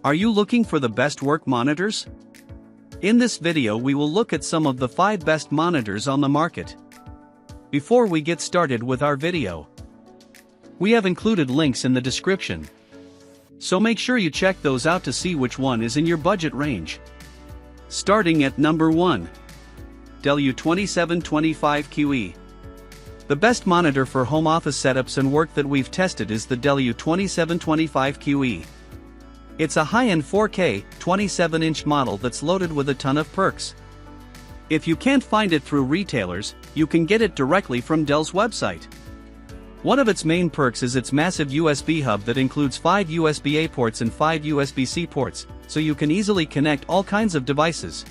Are you looking for the best work monitors? In this video we will look at some of the 5 best monitors on the market. Before we get started with our video, we have included links in the description, so make sure you check those out to see which one is in your budget range. Starting at number 1. Dell U2725QE. The best monitor for home office setups and work that we've tested is the Dell U2725QE. It's a high-end 4K, 27-inch model that's loaded with a ton of perks. If you can't find it through retailers, you can get it directly from Dell's website. One of its main perks is its massive USB hub that includes 5 USB-A ports and 5 USB-C ports, so you can easily connect all kinds of devices.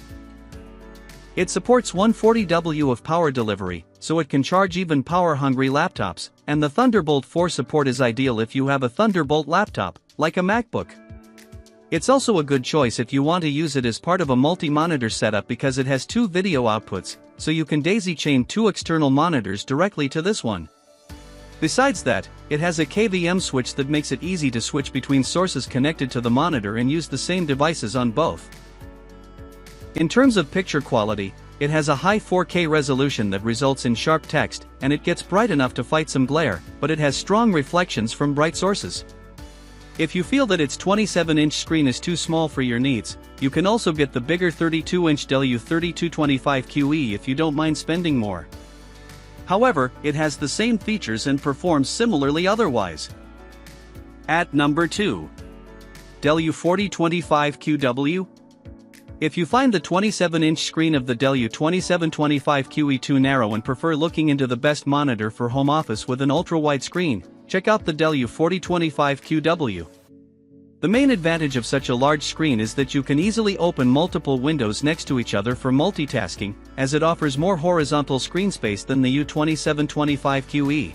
It supports 140W of power delivery, so it can charge even power-hungry laptops, and the Thunderbolt 4 support is ideal if you have a Thunderbolt laptop, like a MacBook. It's also a good choice if you want to use it as part of a multi-monitor setup because it has 2 video outputs, so you can daisy-chain 2 external monitors directly to this one. Besides that, it has a KVM switch that makes it easy to switch between sources connected to the monitor and use the same devices on both. In terms of picture quality, it has a high 4K resolution that results in sharp text, and it gets bright enough to fight some glare, but it has strong reflections from bright sources. If you feel that its 27-inch screen is too small for your needs, you can also get the bigger 32-inch Dell U4025QE if you don't mind spending more. However, it has the same features and performs similarly otherwise. At number 2. Dell U4025QW. If you find the 27-inch screen of the Dell U2725QE too narrow and prefer looking into the best monitor for home office with an ultra-wide screen, check out the Dell U4025QW. The main advantage of such a large screen is that you can easily open multiple windows next to each other for multitasking, as it offers more horizontal screen space than the U2725QE.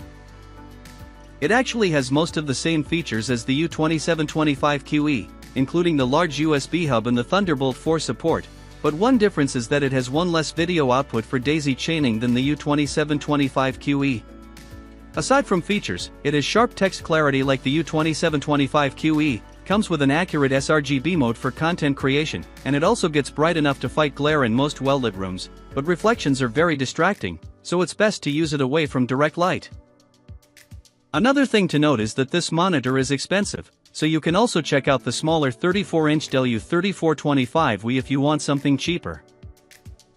It actually has most of the same features as the U2725QE, including the large USB hub and the Thunderbolt 4 support, but one difference is that it has one less video output for daisy chaining than the U2725QE. Aside from features, it has sharp text clarity like the U2725QE, comes with an accurate sRGB mode for content creation, and it also gets bright enough to fight glare in most well-lit rooms, but reflections are very distracting, so it's best to use it away from direct light. Another thing to note is that this monitor is expensive, so you can also check out the smaller 34-inch Dell U3425QE if you want something cheaper.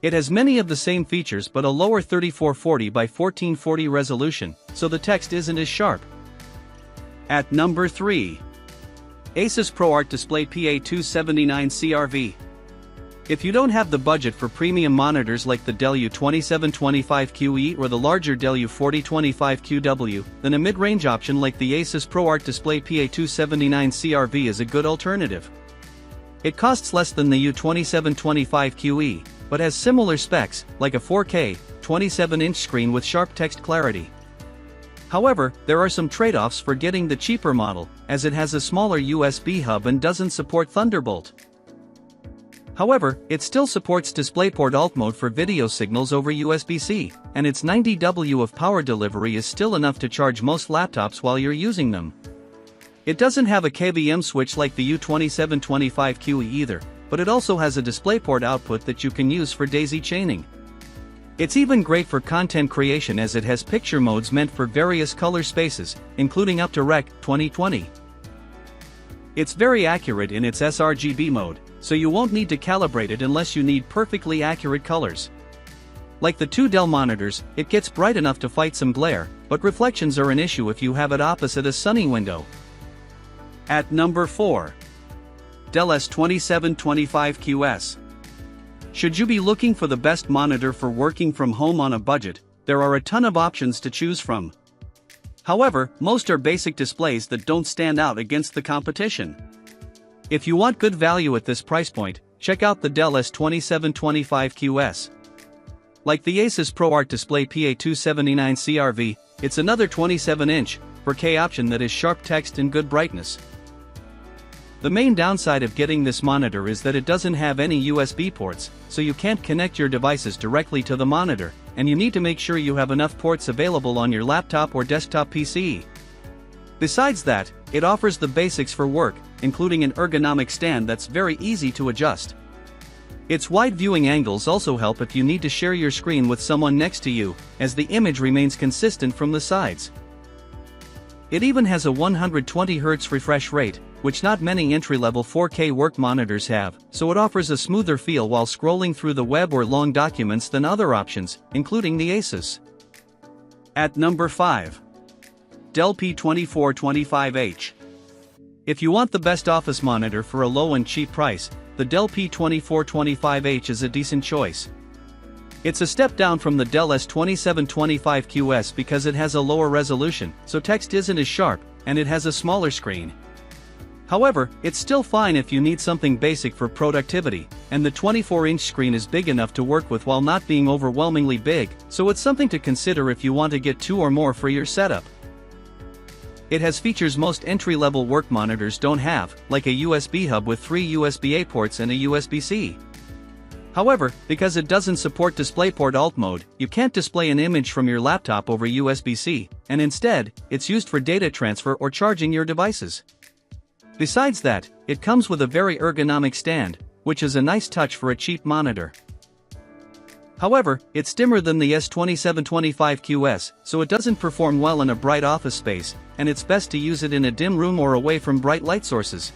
It has many of the same features but a lower 3440 by 1440 resolution, so the text isn't as sharp. At number 3. ASUS ProArt Display PA279CRV. If you don't have the budget for premium monitors like the Dell U2725QE or the larger Dell U4025QW, then a mid-range option like the ASUS ProArt Display PA279CRV is a good alternative. It costs less than the U2725QE, but has similar specs, like a 4K, 27-inch screen with sharp text clarity. However, there are some trade-offs for getting the cheaper model, as it has a smaller USB hub and doesn't support Thunderbolt. However, it still supports DisplayPort Alt mode for video signals over USB-C, and its 90W of power delivery is still enough to charge most laptops while you're using them. It doesn't have a KVM switch like the U2725QE either, but it also has a DisplayPort output that you can use for daisy chaining. It's even great for content creation as it has picture modes meant for various color spaces, including up to Rec. 2020. It's very accurate in its sRGB mode, so you won't need to calibrate it unless you need perfectly accurate colors. Like the 2 Dell monitors, it gets bright enough to fight some glare, but reflections are an issue if you have it opposite a sunny window. At number 4. Dell S2725QS. Should you be looking for the best monitor for working from home on a budget, there are a ton of options to choose from. However, most are basic displays that don't stand out against the competition. If you want good value at this price point, check out the Dell S2725QS. Like the ASUS ProArt Display PA279CRV, it's another 27-inch, 4K option that is sharp text and good brightness. The main downside of getting this monitor is that it doesn't have any USB ports, so you can't connect your devices directly to the monitor, and you need to make sure you have enough ports available on your laptop or desktop PC. Besides that, it offers the basics for work, including an ergonomic stand that's very easy to adjust. Its wide viewing angles also help if you need to share your screen with someone next to you, as the image remains consistent from the sides. It even has a 120Hz refresh rate, which not many entry-level 4K work monitors have, so it offers a smoother feel while scrolling through the web or long documents than other options, including the ASUS. At number 5. Dell P2425H. If you want the best office monitor for a low and cheap price, the Dell P2425H is a decent choice. It's a step down from the Dell S2725QS because it has a lower resolution, so text isn't as sharp, and it has a smaller screen. However, it's still fine if you need something basic for productivity, and the 24-inch screen is big enough to work with while not being overwhelmingly big, so it's something to consider if you want to get 2 or more for your setup. It has features most entry-level work monitors don't have, like a USB hub with 3 USB-A ports and a USB-C. However, because it doesn't support DisplayPort Alt mode, you can't display an image from your laptop over USB-C, and instead, it's used for data transfer or charging your devices. Besides that, it comes with a very ergonomic stand, which is a nice touch for a cheap monitor. However, it's dimmer than the S2725QS, so it doesn't perform well in a bright office space, and it's best to use it in a dim room or away from bright light sources.